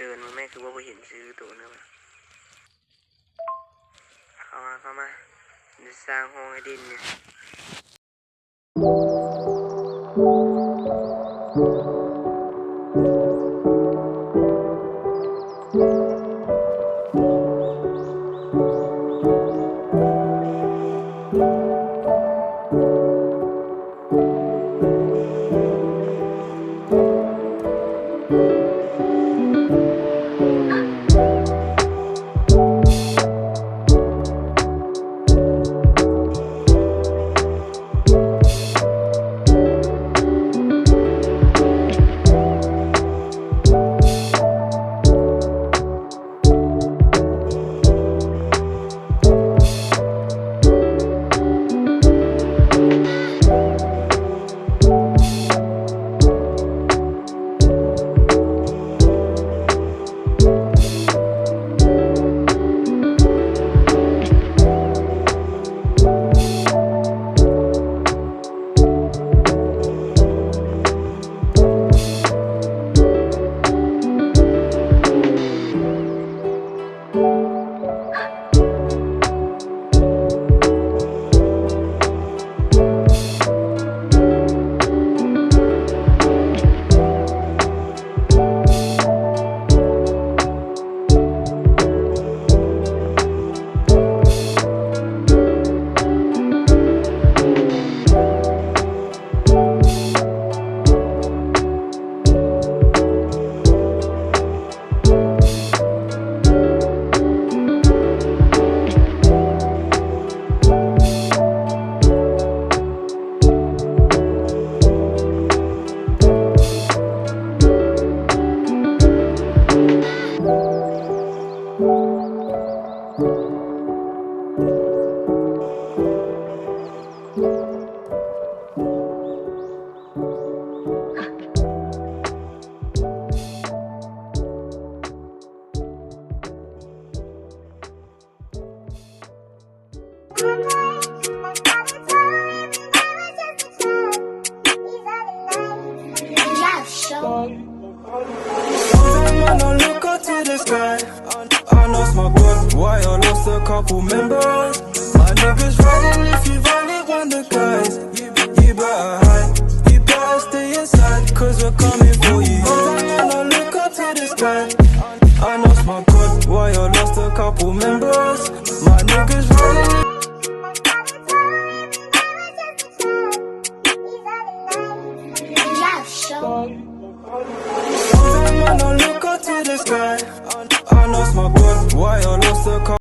ชิญมันไม่คือว่าไปเห็นซื้อตัวนะวะเข้ามาจะสร้างห้องไอ้ดินเนี่ยI lost my boy, why I lost a couple members. My niggas riding if you violate one the guys. You better hide, you better stay inside, cause we're coming for you. I look up to the sky. I lost my God, why I lost a couple members. My niggas riding. I look up to the sky.